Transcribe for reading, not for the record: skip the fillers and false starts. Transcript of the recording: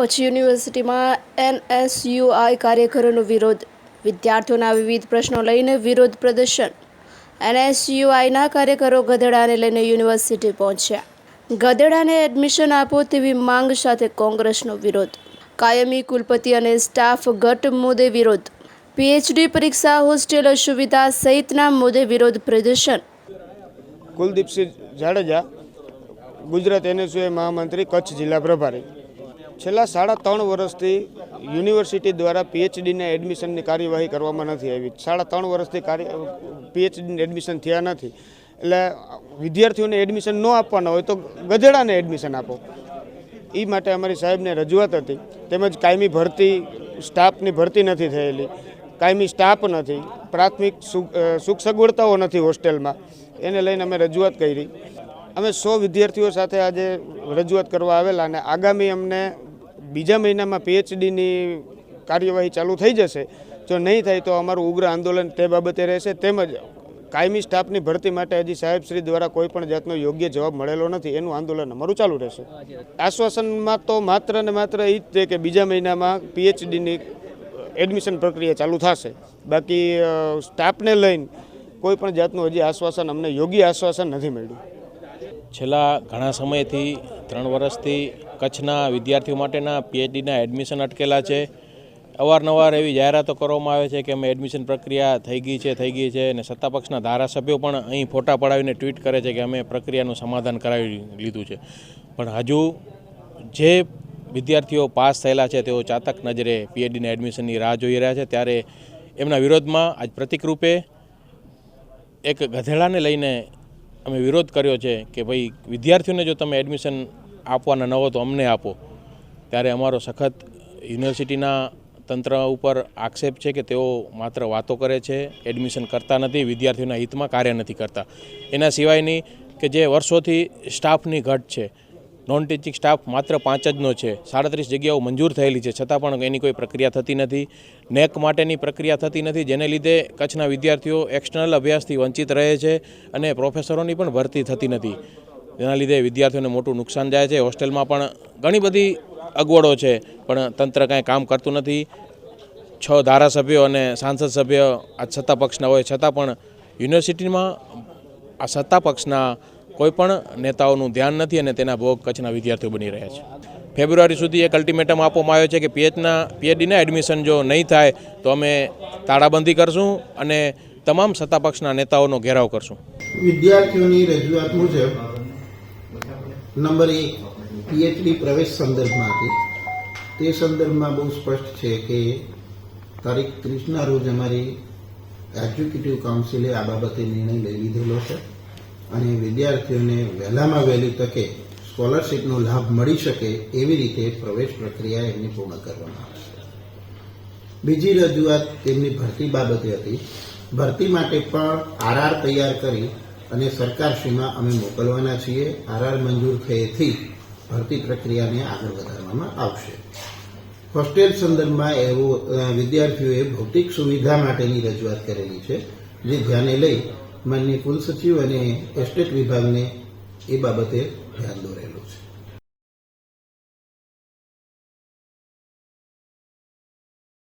કચ્છ યુનિવર્સિટીમાં NSUI કાર્યકરોનો વિરોધ. વિદ્યાર્થીઓના વિવિધ પ્રશ્નો લઈને વિરોધ પ્રદર્શન. NSUIના કાર્યકરો ગધેડાને લઈને યુનિવર્સિટી પહોંચ્યા. ગધેડાને એડમિશન આપો તેવી માંગ સાથે કોંગ્રેસનો વિરોધ. કાયમી કુલપતિ અને સ્ટાફ ઘટ મુદ્દે વિરોધ. PhD પરીક્ષા હોસ્ટેલ સુવિધા સહિતના મુદ્દે વિરોધ પ્રદર્શન. કુલદીપસિંહ જાડેજા, ગુજરાત NSUI મહામંત્રી, કચ્છ જિલ્લા પ્રભારી. છેલ્લા 3.5 વર્ષથી યુનિવર્સિટી દ્વારા PhDના એડમિશનની કાર્યવાહી કરવામાં નથી આવી. 3.5 વર્ષથી PhDના એડમિશન થયા નથી. એટલે વિદ્યાર્થીઓને એડમિશન ન આપવાના હોય તો ગધેડાને એડમિશન આપો. એ માટે અમારી સાહેબને રજૂઆત હતી. તેમજ કાયમી ભરતી, સ્ટાફની ભરતી નથી થયેલી, કાયમી સ્ટાફ નથી, પ્રાથમિક સુખ સગવડતાઓ નથી હોસ્ટેલમાં. એને લઈને અમે રજૂઆત કરી. અમે 100 વિદ્યાર્થીઓ સાથે આજે રજૂઆત કરવા આવેલા અને આગામી અમને બીજા મહિનામાં PhDની કાર્યવાહી ચાલુ થઈ જશે. જો નહીં થાય તો અમારું ઉગ્ર આંદોલન તે બાબતે રહેશે. તેમજ કાયમી સ્ટાફની ભરતી માટે હજી સાહેબશ્રી દ્વારા કોઈ પણ જાતનો યોગ્ય જવાબ મળેલો નથી. એનું આંદોલન અમારું ચાલુ રહેશે. આશ્વાસનમાં તો માત્ર ને માત્ર એ જ છે કે બીજા મહિનામાં PhDની એડમિશન પ્રક્રિયા ચાલુ થશે. બાકી સ્ટાફને લઈને કોઈ પણ જાતનું હજી આશ્વાસન, અમને યોગ્ય આશ્વાસન નથી મળ્યું. છેલ્લા ઘણા સમયથી 3 વર્ષથી કચ્છના વિદ્યાર્થીઓ માટેના PhDના એડમિશન અટકેલા છે. અવારનવાર એવી જાહેરાતો કરવામાં આવે છે કે અમે એડમિશન પ્રક્રિયા થઈ ગઈ છે અને સત્તાપક્ષના ધારાસભ્યો પણ અહીં ફોટા પડાવીને ટ્વીટ કરે છે કે અમે પ્રક્રિયાનું સમાધાન કરાવી લીધું છે. પણ હજુ જે વિદ્યાર્થીઓ પાસ થયેલા છે તેઓ ચાતક નજરે PhDના એડમિશનની રાહ જોઈ રહ્યા છે. ત્યારે એમના વિરોધમાં આજ પ્રતિકરૂપે એક ગધેડાને લઈને અમે વિરોધ કર્યો છે કે ભાઈ વિદ્યાર્થીઓને જો તમે એડમિશન આપવાના ન હો તો અમને આપો. ત્યારે અમારો સખત યુનિવર્સિટીના તંત્ર ઉપર આક્ષેપ છે કે તેઓ માત્ર વાતો કરે છે, એડમિશન કરતા નથી, વિદ્યાર્થીઓના હિતમાં કાર્ય નથી કરતા. એના સિવાયની કે જે વર્ષોથી સ્ટાફની ઘટ છે, નોન ટીચિંગ સ્ટાફ માત્ર 5 જનો છે, 37 જગ્યાઓ મંજૂર થયેલી છે, છતાં પણ એની કોઈ પ્રક્રિયા થતી નથી. નેક માટેની પ્રક્રિયા થતી નથી, જેને લીધે કચ્છના વિદ્યાર્થીઓ એક્સટર્નલ અભ્યાસથી વંચિત રહે છે અને પ્રોફેસરોની પણ ભરતી થતી નથી. જેના લીધે વિદ્યાર્થીઓને મોટું નુકસાન જાય છે. હોસ્ટેલમાં પણ ઘણી બધી અગવડો છે, પણ તંત્ર કાંઈ કામ કરતું નથી. 6 ધારાસભ્યો અને સાંસદ સભ્ય આ સત્તા પક્ષના હોય છતાં પણ યુનિવર્સિટીમાં આ સત્તા પક્ષના કોઈ પણ નેતાઓનું ધ્યાન નથી અને તેના ભોગ કચ્છના વિદ્યાર્થીઓ બની રહ્યા છે. ફેબ્રુઆરી સુધી એક અલ્ટિમેટમ આપવામાં આવ્યો છે કે PhDના એડમિશન જો નહીં થાય તો અમે તાળાબંધી કરશું અને તમામ સત્તા પક્ષના નેતાઓનો ઘેરાવ કરશું. વિદ્યાર્થીઓની રજૂઆત મુજબ નંબર 1 PhD પ્રવેશ સંદર્ભમાં હતી. તે સંદર્ભમાં બહુ સ્પષ્ટ છે કે તારીખ 30ના રોજ અમારી એક્ઝિક્યુટિવ કાઉન્સિલે આ બાબતે નિર્ણય લઈ લીધેલો છે અને વિદ્યાર્થીઓને વહેલામાં વહેલી તકે સ્કોલરશીપનો લાભ મળી શકે એવી રીતે પ્રવેશ પ્રક્રિયા એમની પૂર્ણ કરવામાં આવશે. બીજી રજૂઆત તેમની ભરતી બાબતે હતી. ભરતી માટે પણ RR તૈયાર કરી અને સરકારશ્રીમાં અમે મોકલવાના છીએ. RR મંજૂર થયેથી ભરતી પ્રક્રિયાને આગળ વધારવામાં આવશે. હોસ્ટેલ સંદર્ભમાં વિદ્યાર્થીઓએ ભૌતિક સુવિધા માટેની રજૂઆત કરેલી છે, જે ધ્યાને લઈ માનનીય કુલસચિવ અને એસ્ટેટ વિભાગને એ બાબતે ધ્યાન દોરે.